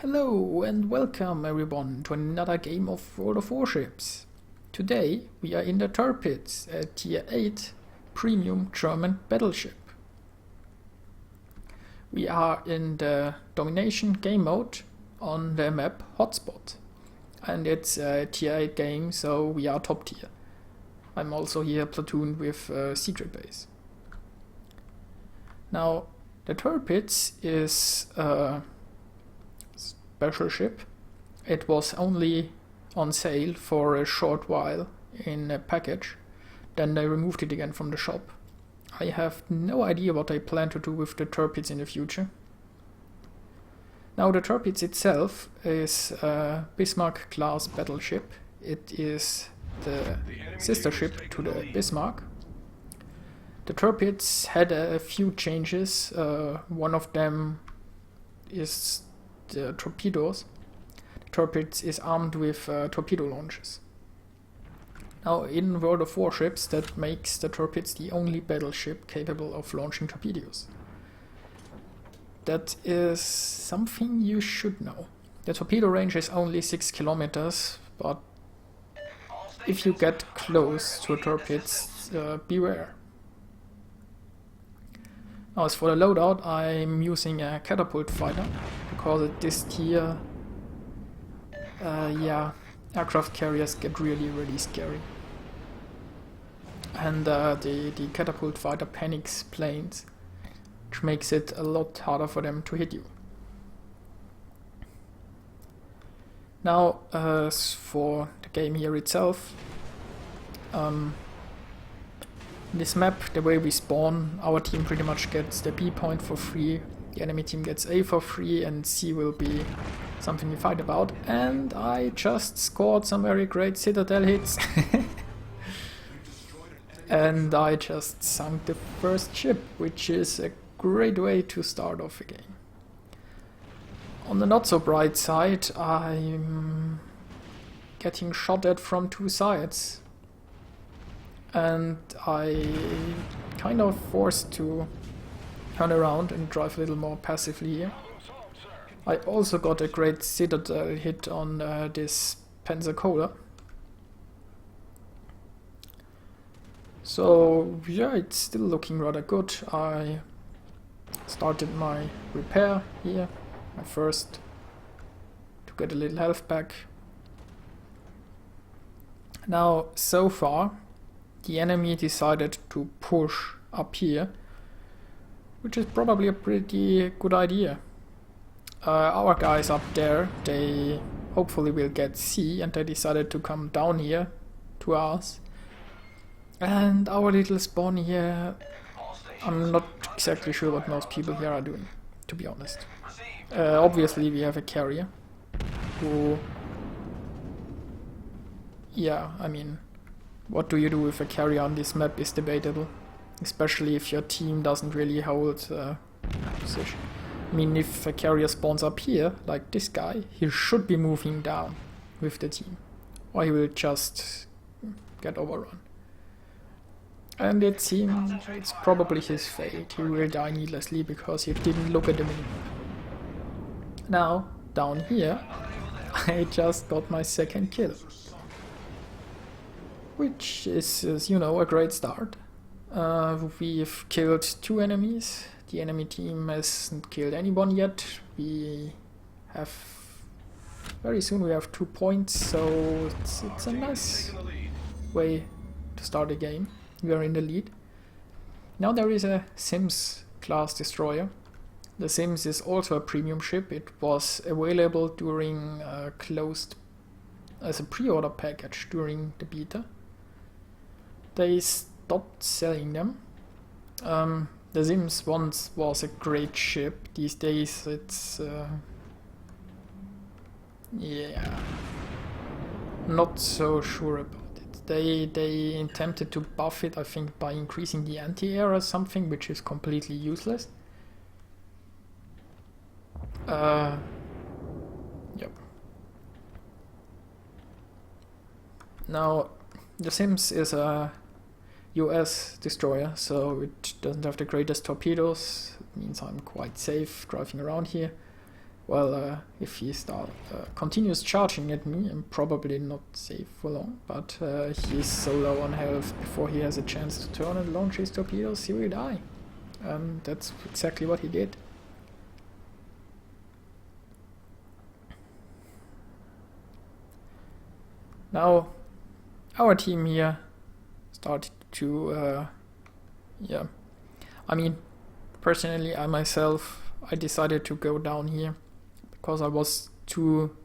Hello and welcome everyone to another game of World of Warships. Today we are in the Tirpitz, a tier 8 premium German battleship. We are in the domination game mode on the map Hotspot, and it's a tier 8 game, so we are top tier. I'm also here platooned with secret base. Now the Tirpitz is special ship. It was only on sale for a short while in a package, then they removed it again from the shop. I have no idea what they plan to do with the Tirpitz in the future. Now the Tirpitz itself is a Bismarck class battleship. It is the sister ship to the Bismarck. The Tirpitz had a few changes. One of them is the torpedoes. The Tirpitz is armed with torpedo launchers. Now in World of Warships, that makes the Tirpitz the only battleship capable of launching torpedoes. That is something you should know. The torpedo range is only 6 kilometers, but if you get close to a Tirpitz, beware. Now as for the loadout, I'm using a catapult fighter, because at this tier, aircraft carriers get really scary. And the catapult fighter panics planes, which makes it a lot harder for them to hit you. Now as for the game here itself, this map, the way we spawn, our team pretty much gets the B point for free, the enemy team gets A for free, and C will be something we fight about. And I just scored some very great citadel hits. And I just sunk the first ship, which is a great way to start off a game. On the not so bright side, I'm getting shot at from two sides. And I kind of forced to turn around and drive a little more passively here. I also got a great citadel hit on this Pensacola. So yeah, it's still looking rather good. I started my repair here, my first, to get a little health back. Now so far the enemy decided to push up here, which is probably a pretty good idea. Our guys up there, they hopefully will get C, and they decided to come down here to us. And our little spawn here, I'm not exactly sure what most people here are doing, to be honest. Obviously we have a carrier who, yeah, I mean, what do you do with a carrier on this map is debatable, especially if your team doesn't really hold position. I mean, if a carrier spawns up here, like this guy, he should be moving down with the team, or he will just get overrun. And it seems it's probably his fate. He will die needlessly because he didn't look at the minimap. Now, down here, I just got my second kill. Which is, you know, a great start. We've killed 2 enemies. The enemy team hasn't killed anyone yet. We have... very soon we have 2 points, so it's a nice way to start a game. We are in the lead. Now there is a Sims class destroyer. The Sims is also a premium ship. It was available during closed as a pre-order package during the beta. They stopped selling them. The Sims once was a great ship. These days it's yeah, not so sure about it. They attempted to buff it, I think, by increasing the anti-air or something, which is completely useless. Yep. Now the Sims is a US destroyer, so it doesn't have the greatest torpedoes. It means I'm quite safe driving around here. Well, if he continues charging at me, I'm probably not safe for long, but he's so low on health before he has a chance to turn and launch his torpedoes, he will die. That's exactly what he did. Now, our team here started to, I mean, personally, I decided to go down here because I was too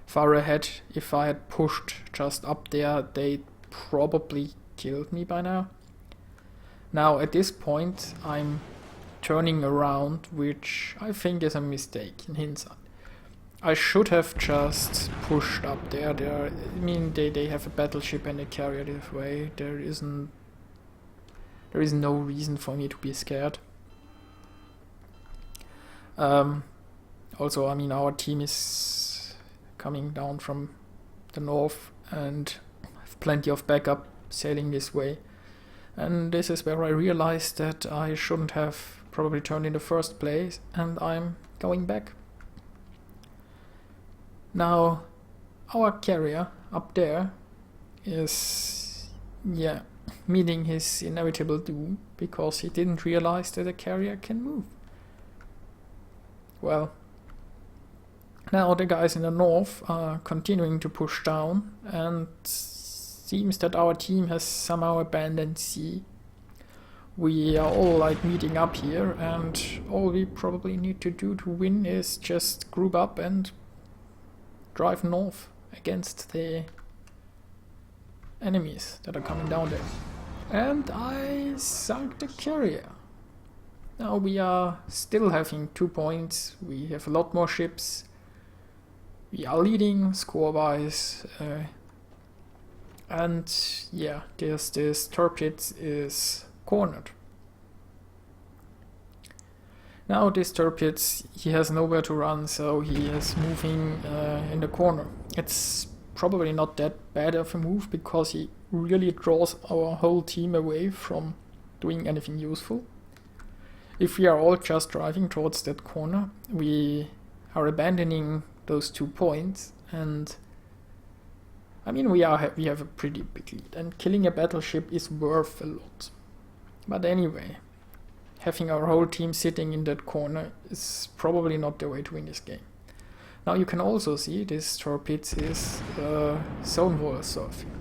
far ahead. If I had pushed just up there, they'd probably killed me by now. Now, at this point, I'm turning around, which I think is a mistake in hindsight. I should have just pushed up there. I mean, they have a battleship and a carrier this way. There is no reason for me to be scared. Also, I mean, our team is coming down from the north and have plenty of backup sailing this way. And this is where I realized that I shouldn't have probably turned in the first place, and I'm going back. Now, our carrier up there is, meeting his inevitable doom because he didn't realize that a carrier can move. Well, now the guys in the north are continuing to push down, and seems that our team has somehow abandoned sea. We are all like meeting up here, and all we probably need to do to win is just group up and drive north against the enemies that are coming down there. And I sunk the carrier. Now we are still having 2 points. We have a lot more ships. We are leading score-wise. And yeah, this Tirpitz is cornered. Now this Tirpitz, he has nowhere to run, so he is moving in the corner. It's probably not that bad of a move because he really draws our whole team away from doing anything useful. If we are all just driving towards that corner, we are abandoning those 2 points, and I mean we have a pretty big lead, and killing a battleship is worth a lot. But anyway, having our whole team sitting in that corner is probably not the way to win this game. Now you can also see this Tirpitz is zone wall surfing.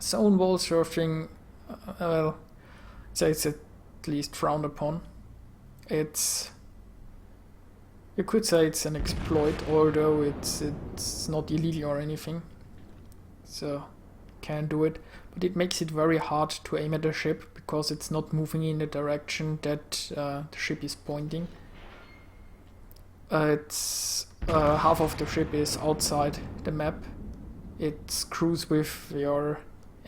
Zone wall surfing, well, it's at least frowned upon. You could say it's an exploit, although it's not illegal or anything. So can do it, but it makes it very hard to aim at the ship because it's not moving in the direction that the ship is pointing. Half of the ship is outside the map. It screws with your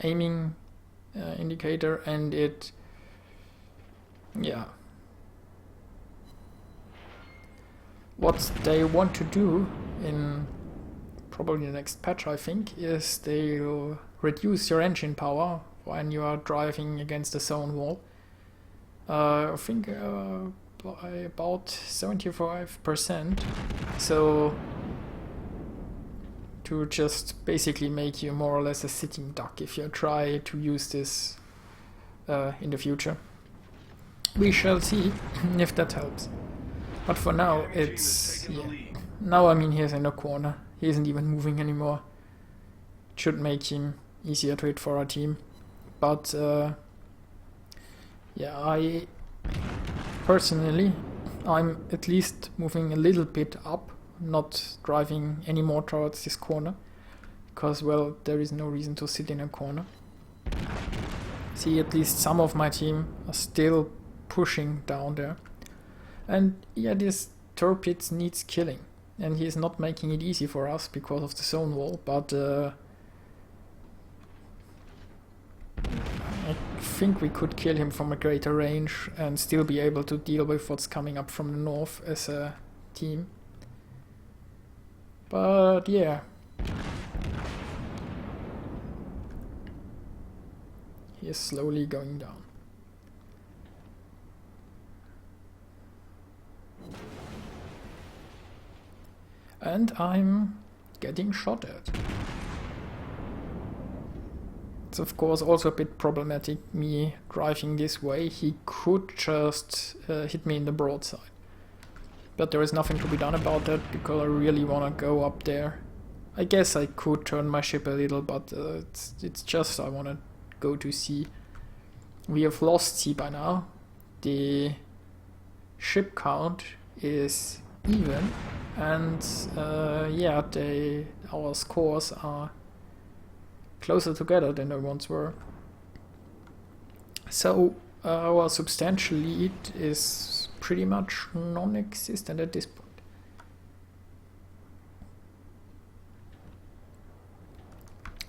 aiming indicator, and what they want to do in probably the next patch, I think, is they'll reduce your engine power when you are driving against the zone wall. I think by about 75%. So to just basically make you more or less a sitting duck if you try to use this in the future. We shall see if that helps. But for now, now I mean he's in the corner. He isn't even moving anymore. It should make him easier to hit for our team. But I personally, I'm at least moving a little bit up, not driving any more towards this corner, because, well, there is no reason to sit in a corner. See, at least some of my team are still pushing down there. And yeah, this Tirpitz needs killing, and he's not making it easy for us because of the zone wall, but I think we could kill him from a greater range and still be able to deal with what's coming up from the north as a team. But yeah. He is slowly going down. And I'm getting shot at. It's of course also a bit problematic, me driving this way. He could just hit me in the broadside. But there is nothing to be done about that, because I really want to go up there. I guess I could turn my ship a little, but it's just I want to go to sea. We have lost sea by now. The ship count is even, and yeah, our scores are closer together than they once were. So our substantial lead is pretty much non-existent at this point.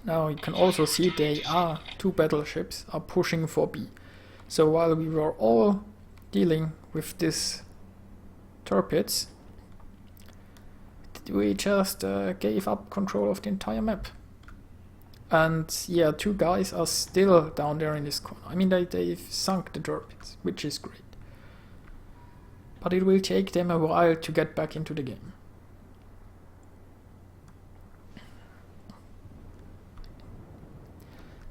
Now you can also see two battleships are pushing for B. So while we were all dealing with this Tirpitz, we just gave up control of the entire map. And yeah, two guys are still down there in this corner. I mean, they've sunk the Tirpitz, which is great. But it will take them a while to get back into the game.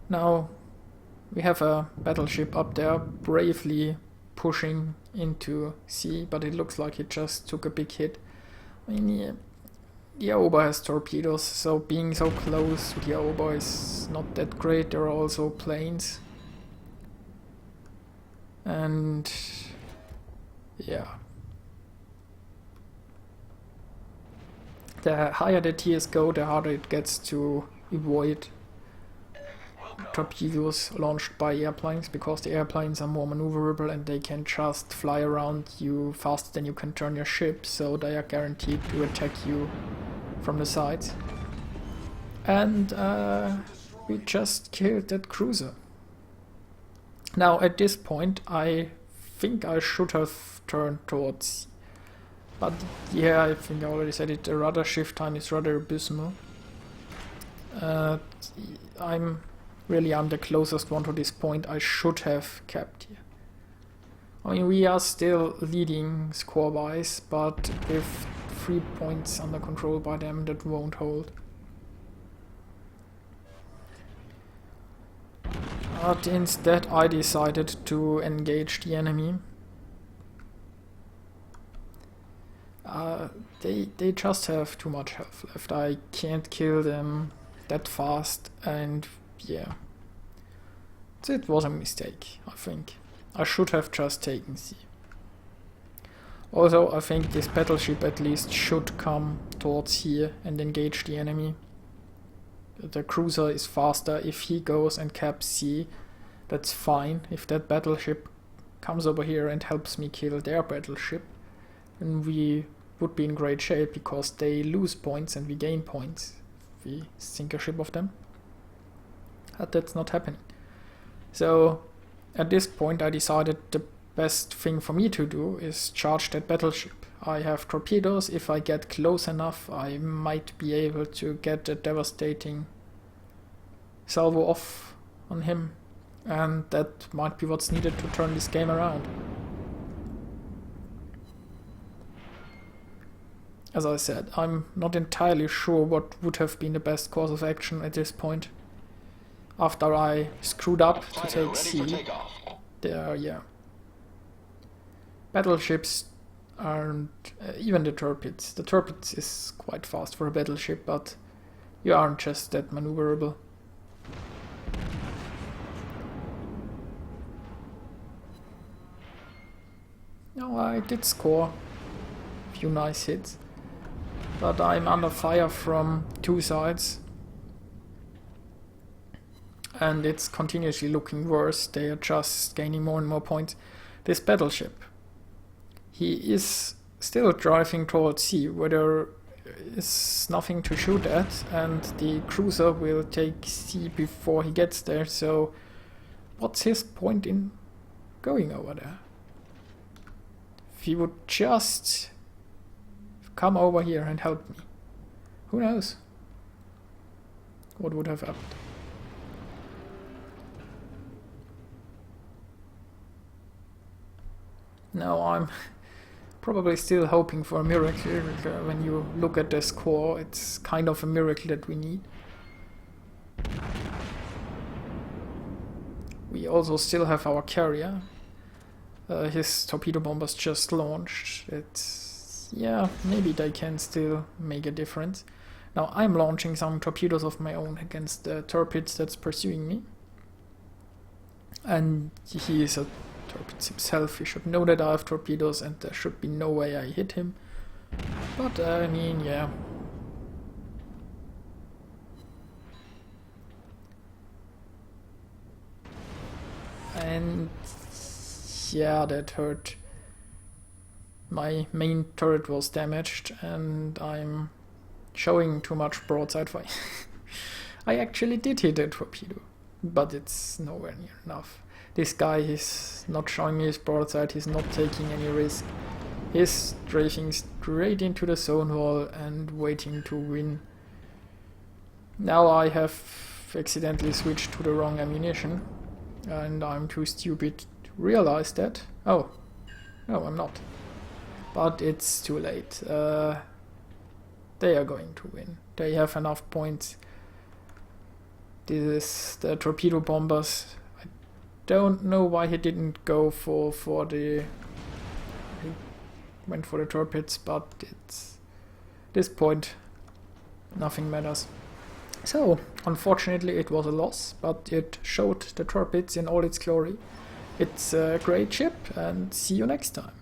Now we have a battleship up there bravely pushing into sea, but it looks like it just took a big hit. I mean, the Aoba has torpedoes, so being so close to the Aoba is not that great. There are also planes. And yeah. The higher the tiers go, the harder it gets to avoid torpedoes launched by airplanes, because the airplanes are more maneuverable and they can just fly around you faster than you can turn your ship, so they are guaranteed to attack you from the sides. And we just killed that cruiser. Now at this point I think I should have turned towards, but yeah, I think I already said it, the rudder shift time is rather abysmal. I'm the closest one to this point. I should have kept here. I mean, we are still leading score-wise, but with 3 points under control by them, that won't hold. But instead I decided to engage the enemy. They just have too much health left. I can't kill them that fast, and yeah, it was a mistake, I think. I should have just taken C. Also, I think this battleship at least should come towards here and engage the enemy. The cruiser is faster. If he goes and caps C, that's fine. If that battleship comes over here and helps me kill their battleship, then we would be in great shape, because they lose points and we gain points if we sink a ship of them. But that's not happening. So at this point I decided the best thing for me to do is charge that battleship. I have torpedoes. If I get close enough, I might be able to get a devastating salvo off on him, and that might be what's needed to turn this game around. As I said, I'm not entirely sure what would have been the best course of action at this point. After I screwed up to take C, yeah. Battleships aren't, even the Tirpitz. The Tirpitz is quite fast for a battleship, but you aren't just that maneuverable. No, I did score a few nice hits, but I'm under fire from two sides. And it's continuously looking worse. They are just gaining more and more points. This battleship, he is still driving towards sea, where there is nothing to shoot at, and the cruiser will take sea before he gets there, so what's his point in going over there? If he would just come over here and help me, who knows what would have happened. Now I'm Probably still hoping for a miracle. When you look at the score, it's kind of a miracle that we need. We also still have our carrier. His torpedo bombers just launched. Yeah, maybe they can still make a difference. Now I'm launching some torpedoes of my own against the Tirpitz that's pursuing me. And he is a Tirpitz himself. He should know that I have torpedoes and there should be no way I hit him. But I mean, yeah. And yeah, that hurt. My main turret was damaged and I'm showing too much broadside fire. I actually did hit a torpedo, but it's nowhere near enough. This guy is not showing me his broadside, he's not taking any risk. He's strafing straight into the zone wall and waiting to win. Now I have accidentally switched to the wrong ammunition and I'm too stupid to realize that. Oh, no, I'm not. But it's too late. They are going to win. They have enough points. This is the torpedo bombers. I don't know why he didn't go for the... He went for the Tirpitz, but it's... this point, nothing matters. So, unfortunately it was a loss, but it showed the Tirpitz in all its glory. It's a great ship, and see you next time.